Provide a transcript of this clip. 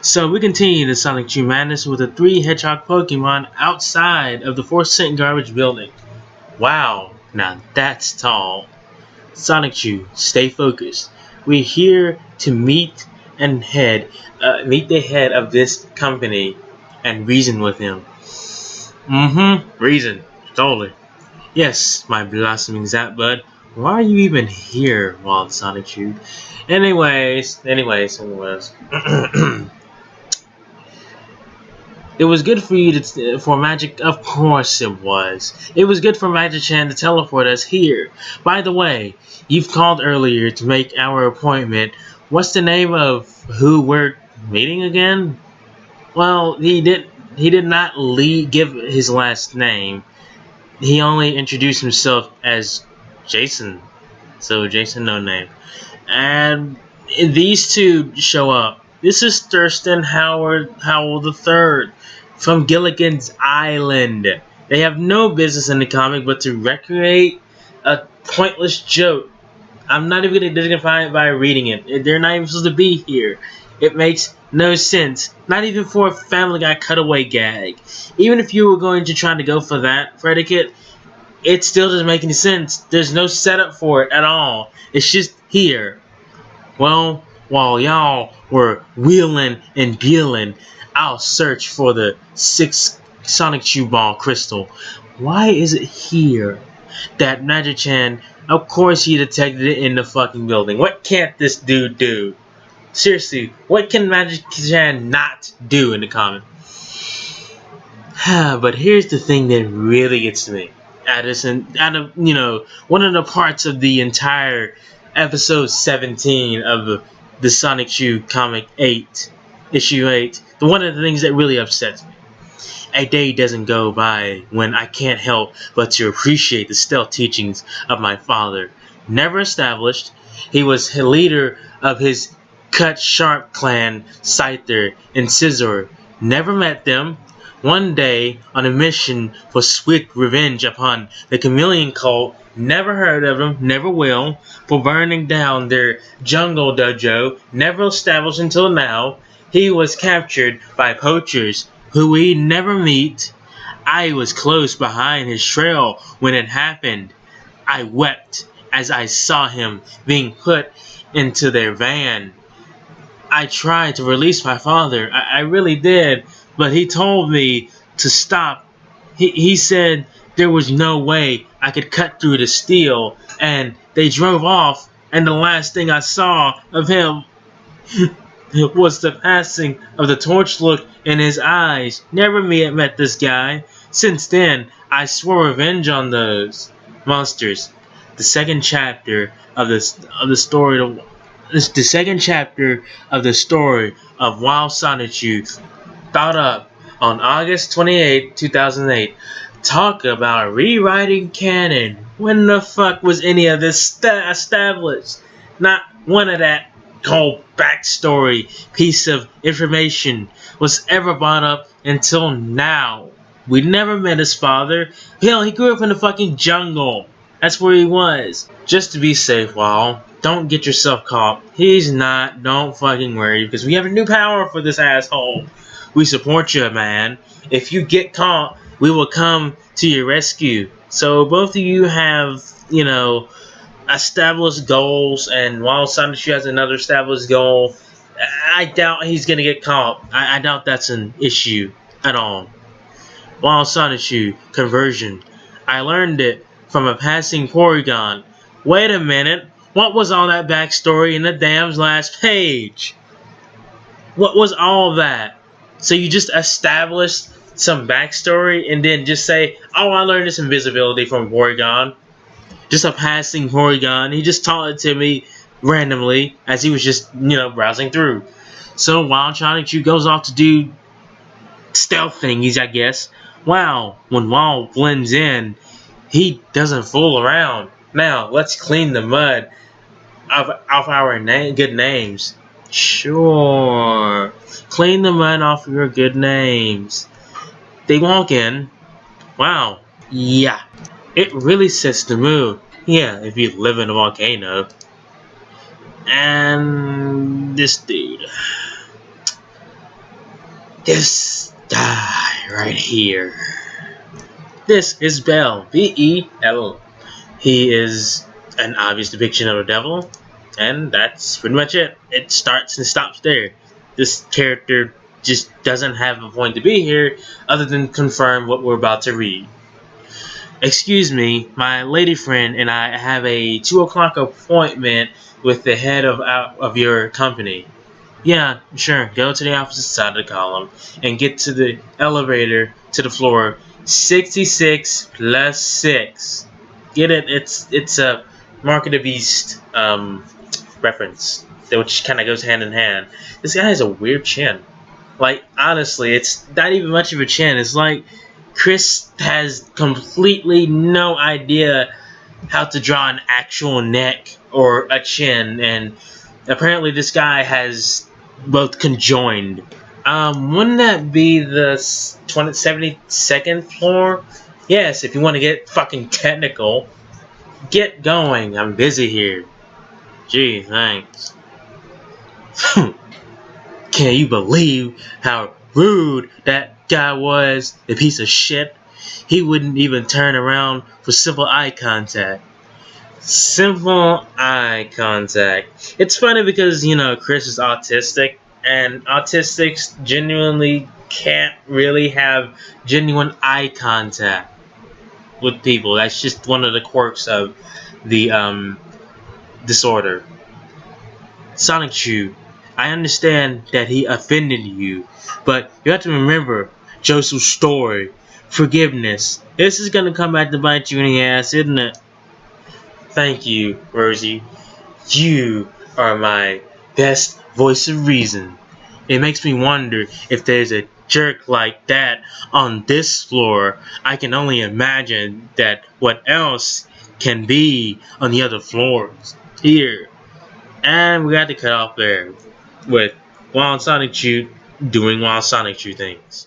So we continue the Sonichu madness with the 3 hedgehog Pokemon outside of the 4-cent garbage building. Wow, now that's tall. Sonichu, stay focused. We're here to meet the head of this company and reason with him. Reason, totally. Yes, my blossoming Zapbud. Why are you even here, Wild Sonichu? Anyways. It was good for you for Magic, of course it was. It was good for Magic-chan to teleport us here. By the way, you've called earlier to make our appointment. What's the name of who we're meeting again? Well, he did not give his last name. He only introduced himself as Jason. So Jason no name. And these two show up. This is Thurston Howell III from Gilligan's Island. They have no business in the comic but to recreate a pointless joke. I'm not even going to dignify it by reading it. They're not even supposed to be here. It makes no sense. Not even for a Family Guy cutaway gag. Even if you were going to try to go for that predicate, it still doesn't make any sense. There's no setup for it at all. It's just here. Well, while y'all were wheeling and dealing, I'll search for the 6th Sonichu Ball crystal. Why is it here? That Magic-chan, of course he detected it in the fucking building. What can't this dude do? Seriously, what can Magic-chan not do in the comic? But here's the thing that really gets to me. Out of one of the parts of the entire episode 17 of the Sonichu comic 8, issue 8, one of the things that really upsets me. A day doesn't go by when I can't help but to appreciate the stealth teachings of my father. Never established, he was the leader of his Cut Sharp clan, Scyther and Scizor. Never met them. One day, on a mission for swift revenge upon the Chameleon Cult, never heard of them, never will, for burning down their jungle dojo, never established until now. He was captured by poachers who we never meet. I was close behind his trail when it happened. I wept as I saw him being put into their van. I tried to release my father. I really did. But he told me to stop. He said there was no way I could cut through the steel. And they drove off. And the last thing I saw of him was the passing of the torch look in his eyes. Never met this guy. Since then, I swore revenge on those monsters. The second chapter of the story. The second chapter of the story of Wild Sonichu. Thought up on August 28, 2008. Talk about rewriting canon. When the fuck was any of this established? Not one of that whole backstory piece of information was ever brought up until now. We never met his father. Hell, he grew up in the fucking jungle. That's where he was. Just to be safe, Wild. Don't get yourself caught. He's not. Don't fucking worry, because we have a new power for this asshole. We support you, man. If you get caught, we will come to your rescue. So both of you have, established goals, and while Sonichu has another established goal, I doubt he's gonna get caught. I doubt that's an issue at all. While Sonichu conversion, I learned it from a passing Porygon. Wait a minute, what was all that backstory in the damn last page? What was all that? So you just established some backstory and then just say, oh, I learned this invisibility from Porygon. Just a passing Porygon. He just taught it to me randomly as he was just, browsing through. So Wild Sonichu goes off to do stealth thingies, I guess. Wow, when Wild blends in, he doesn't fool around. Now, let's clean the mud of our good names. Sure. Clean the mud off your good names. They walk in. Wow. Yeah. It really sets the mood. Yeah, if you live in a volcano. And this dude. this guy right here. This is Bell, B-E-L. He is an obvious depiction of a devil, and that's pretty much it. It starts and stops there. This character just doesn't have a point to be here other than confirm what we're about to read. Excuse me, my lady friend and I have a 2 o'clock appointment with the head of your company. Yeah, sure, go to the opposite side of the column and get to the elevator to the floor 66 plus 6. Get it? It's a Mark of the Beast reference, which kind of goes hand in hand. This guy has a weird chin. Like, honestly, it's not even much of a chin. It's like Chris has completely no idea how to draw an actual neck or a chin, and apparently this guy has both conjoined. Wouldn't that be the 72nd floor? Yes, if you want to get fucking technical. Get going, I'm busy here. Gee, thanks. Can you believe how rude that guy was? A piece of shit. He wouldn't even turn around for simple eye contact. Simple eye contact. It's funny because, you know, Chris is autistic, and autistics genuinely can't really have genuine eye contact with people. That's just one of the quirks of the disorder. Sonichu, I understand that he offended you, but you have to remember Joseph's story. Forgiveness. This is gonna come back to bite you in the ass, isn't it? Thank you, Rosie. You are my best voice of reason. It makes me wonder if there's a jerk like that on this floor. I can only imagine that what else can be on the other floors. Here. And we got to cut off there with Wild Sonichu doing Wild Sonichu things.